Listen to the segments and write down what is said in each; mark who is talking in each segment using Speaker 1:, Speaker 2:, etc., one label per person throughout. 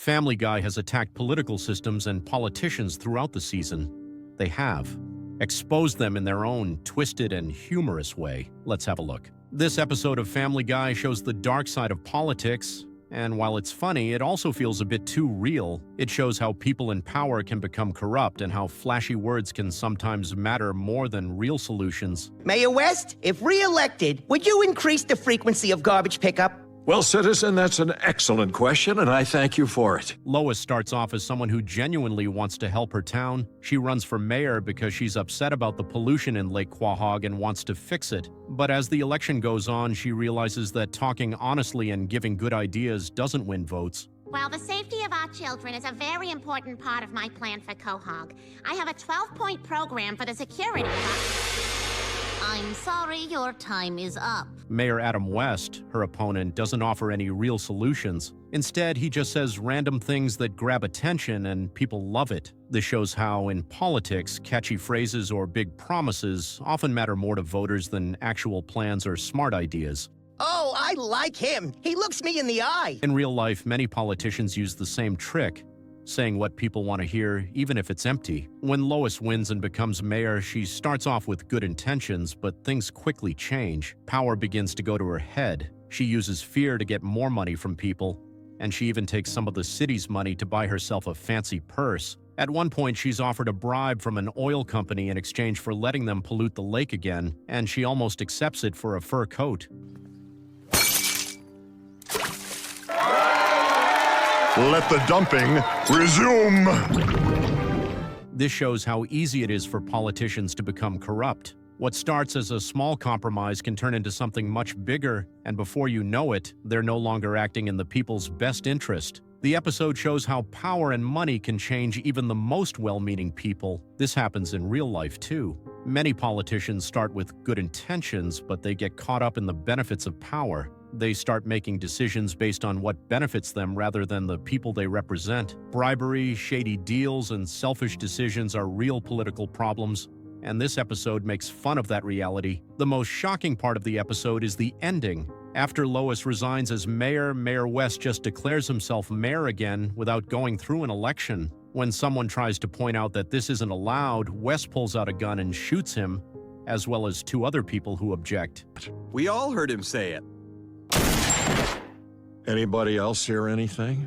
Speaker 1: Family Guy has attacked political systems and politicians throughout the season. They have exposed them in their own twisted and humorous way. Let's have a look. This episode of Family Guy shows the dark side of politics, and while it's funny, it also feels a bit too real. It shows how people in power can become corrupt and how flashy words can sometimes matter more than real solutions.
Speaker 2: Mayor West, if re-elected, would you increase the frequency of garbage pickup?
Speaker 3: Well, citizen, that's an excellent question, and I thank you for it.
Speaker 1: Lois starts off as someone who genuinely wants to help her town. She runs for mayor because she's upset about the pollution in Lake Quahog and wants to fix it. But as the election goes on, she realizes that talking honestly and giving good ideas doesn't win votes.
Speaker 4: Well, the safety of our children is a very important part of my plan for Quahog. I have a 12-point program for the security of I'm sorry, your time is up.
Speaker 1: Mayor Adam West, her opponent, doesn't offer any real solutions. Instead, he just says random things that grab attention and people love it. This shows how, in politics, catchy phrases or big promises often matter more to voters than actual plans or smart ideas.
Speaker 2: Oh, I like him. He looks me in the eye.
Speaker 1: In real life, many politicians use the same trick, saying what people want to hear, even if it's empty. When Lois wins and becomes mayor, she starts off with good intentions, but things quickly change. Power begins to go to her head. She uses fear to get more money from people, and she even takes some of the city's money to buy herself a fancy purse. At one point, she's offered a bribe from an oil company in exchange for letting them pollute the lake again, and she almost accepts it for a fur coat.
Speaker 5: Let the dumping resume.
Speaker 1: This shows how easy it is for politicians to become corrupt. What starts as a small compromise can turn into something much bigger, and before you know it, they're no longer acting in the people's best interest. The episode shows how power and money can change even the most well-meaning people. This happens in real life, too. Many politicians start with good intentions, but they get caught up in the benefits of power. They start making decisions based on what benefits them rather than the people they represent. Bribery, shady deals, and selfish decisions are real political problems, and this episode makes fun of that reality. The most shocking part of the episode is the ending. After Lois resigns as mayor, Mayor West just declares himself mayor again without going through an election. When someone tries to point out that this isn't allowed, West pulls out a gun and shoots him, as well as two other people who object.
Speaker 6: We all heard him say it.
Speaker 3: Anybody else hear anything?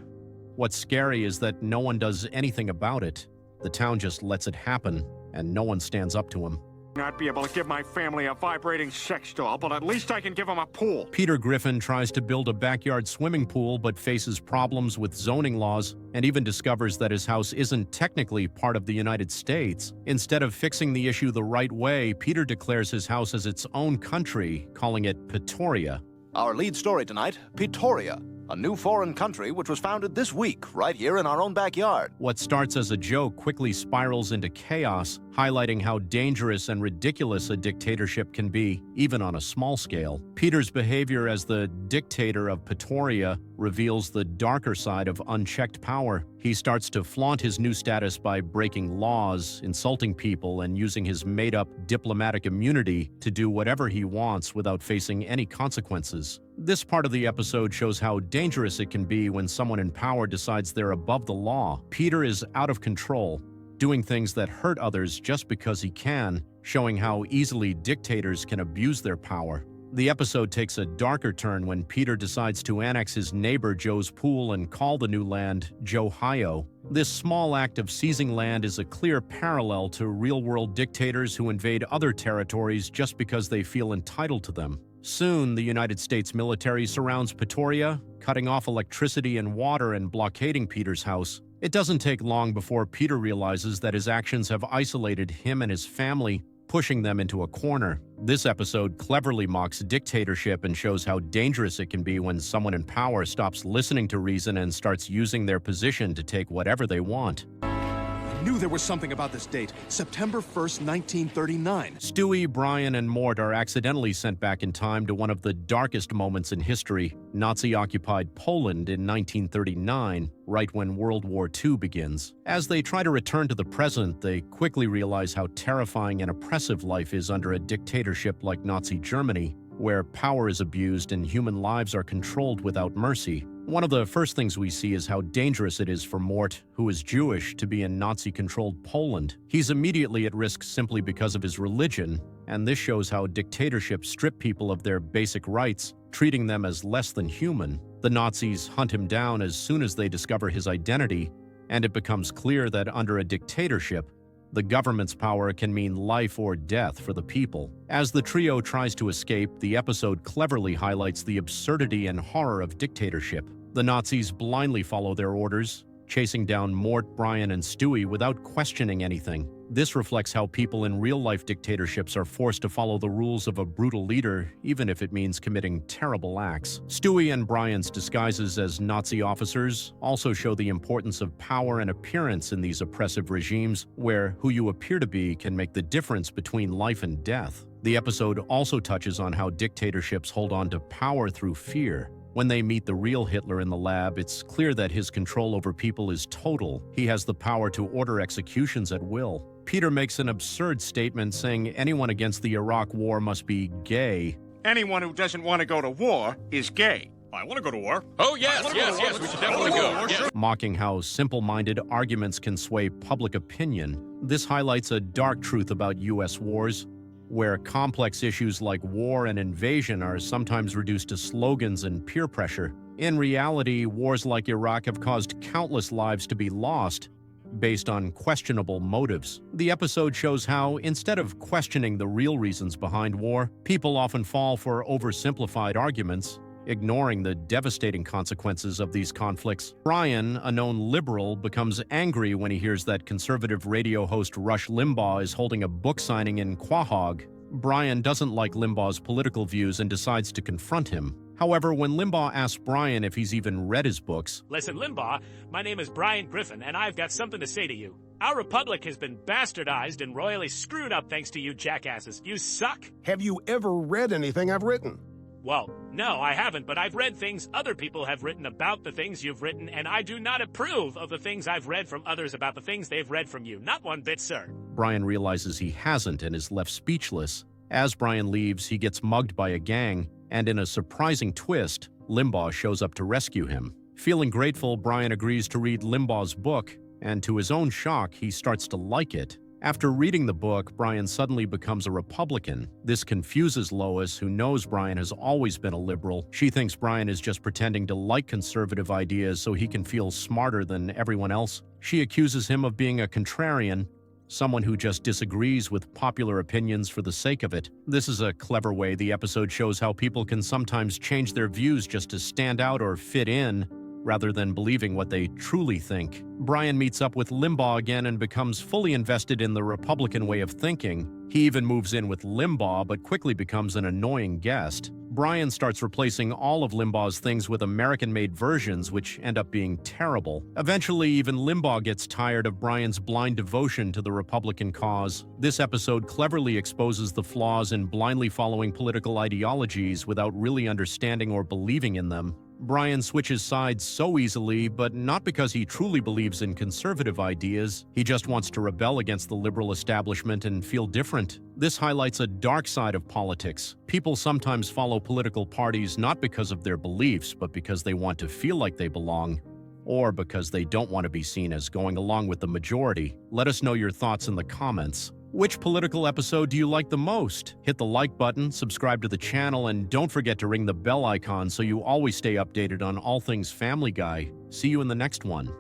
Speaker 1: What's scary is that no one does anything about it. The town just lets it happen, and no one stands up to him.
Speaker 7: Not be able to give my family a vibrating sex doll, but at least I can give them a pool.
Speaker 1: Peter Griffin tries to build a backyard swimming pool but faces problems with zoning laws and even discovers that his house isn't technically part of the United States. Instead of fixing the issue the right way, Peter declares his house as its own country, calling it Pretoria.
Speaker 8: Our lead story tonight, Pretoria, a new foreign country which was founded this week, right here in our own backyard.
Speaker 1: What starts as a joke quickly spirals into chaos, highlighting how dangerous and ridiculous a dictatorship can be, even on a small scale. Peter's behavior as the dictator of Pretoria reveals the darker side of unchecked power. He starts to flaunt his new status by breaking laws, insulting people, and using his made-up diplomatic immunity to do whatever he wants without facing any consequences. This part of the episode shows how dangerous it can be when someone in power decides they're above the law. Peter is out of control, doing things that hurt others just because he can, showing how easily dictators can abuse their power. The episode takes a darker turn when Peter decides to annex his neighbor Joe's pool and call the new land Johio. This small act of seizing land is a clear parallel to real-world dictators who invade other territories just because they feel entitled to them. Soon, the United States military surrounds Pretoria, cutting off electricity and water and blockading Peter's house. It doesn't take long before Peter realizes that his actions have isolated him and his family, pushing them into a corner. This episode cleverly mocks dictatorship and shows how dangerous it can be when someone in power stops listening to reason and starts using their position to take whatever they want.
Speaker 6: I knew there was something about this date, September 1st, 1939.
Speaker 1: Stewie, Brian, and Mort are accidentally sent back in time to one of the darkest moments in history, Nazi-occupied Poland in 1939, right when World War II begins. As they try to return to the present, they quickly realize how terrifying and oppressive life is under a dictatorship like Nazi Germany, where power is abused and human lives are controlled without mercy. One of the first things we see is how dangerous it is for Mort, who is Jewish, to be in Nazi-controlled Poland. He's immediately at risk simply because of his religion, and this shows how dictatorships strip people of their basic rights, treating them as less than human. The Nazis hunt him down as soon as they discover his identity, and it becomes clear that under a dictatorship, the government's power can mean life or death for the people. As the trio tries to escape, the episode cleverly highlights the absurdity and horror of dictatorship. The Nazis blindly follow their orders, chasing down Mort, Brian, and Stewie without questioning anything. This reflects how people in real-life dictatorships are forced to follow the rules of a brutal leader, even if it means committing terrible acts. Stewie and Brian's disguises as Nazi officers also show the importance of power and appearance in these oppressive regimes, where who you appear to be can make the difference between life and death. The episode also touches on how dictatorships hold on to power through fear. When they meet the real Hitler in the lab, it's clear that his control over people is total. He has the power to order executions at will. Peter makes an absurd statement saying anyone against the Iraq War must be gay.
Speaker 7: Anyone who doesn't want to go to war is gay. I want to go to war.
Speaker 9: Oh, yes, we should definitely go. Yes.
Speaker 1: Mocking how simple-minded arguments can sway public opinion. This highlights a dark truth about U.S. wars, where complex issues like war and invasion are sometimes reduced to slogans and peer pressure. In reality, wars like Iraq have caused countless lives to be lost based on questionable motives. The episode shows how, instead of questioning the real reasons behind war, people often fall for oversimplified arguments, ignoring the devastating consequences of these conflicts. Brian, a known liberal, becomes angry when he hears that conservative radio host Rush Limbaugh is holding a book signing in Quahog. Brian doesn't like Limbaugh's political views and decides to confront him. However, when Limbaugh asks Brian if he's even read his books,
Speaker 10: "Listen, Limbaugh, my name is Brian Griffin, and I've got something to say to you. Our republic has been bastardized and royally screwed up thanks to you jackasses. You suck."
Speaker 11: Have you ever read anything I've written?
Speaker 10: Well, no, I haven't, but I've read things other people have written about the things you've written, and I do not approve of the things I've read from others about the things they've read from you. Not one bit, sir.
Speaker 1: Brian realizes he hasn't and is left speechless. As Brian leaves, he gets mugged by a gang, and in a surprising twist, Limbaugh shows up to rescue him. Feeling grateful, Brian agrees to read Limbaugh's book, and to his own shock, he starts to like it. After reading the book, Brian suddenly becomes a Republican. This confuses Lois, who knows Brian has always been a liberal. She thinks Brian is just pretending to like conservative ideas so he can feel smarter than everyone else. She accuses him of being a contrarian, someone who just disagrees with popular opinions for the sake of it. This is a clever way the episode shows how people can sometimes change their views just to stand out or fit in, rather than believing what they truly think. Brian meets up with Limbaugh again and becomes fully invested in the Republican way of thinking. He even moves in with Limbaugh, but quickly becomes an annoying guest. Brian starts replacing all of Limbaugh's things with American-made versions, which end up being terrible. Eventually, even Limbaugh gets tired of Brian's blind devotion to the Republican cause. This episode cleverly exposes the flaws in blindly following political ideologies without really understanding or believing in them. Brian switches sides so easily, but not because he truly believes in conservative ideas. He just wants to rebel against the liberal establishment and feel different. This highlights a dark side of politics. People sometimes follow political parties not because of their beliefs, but because they want to feel like they belong, or because they don't want to be seen as going along with the majority. Let us know your thoughts in the comments. Which political episode do you like the most? Hit the like button, subscribe to the channel, and don't forget to ring the bell icon so you always stay updated on all things Family Guy. See you in the next one.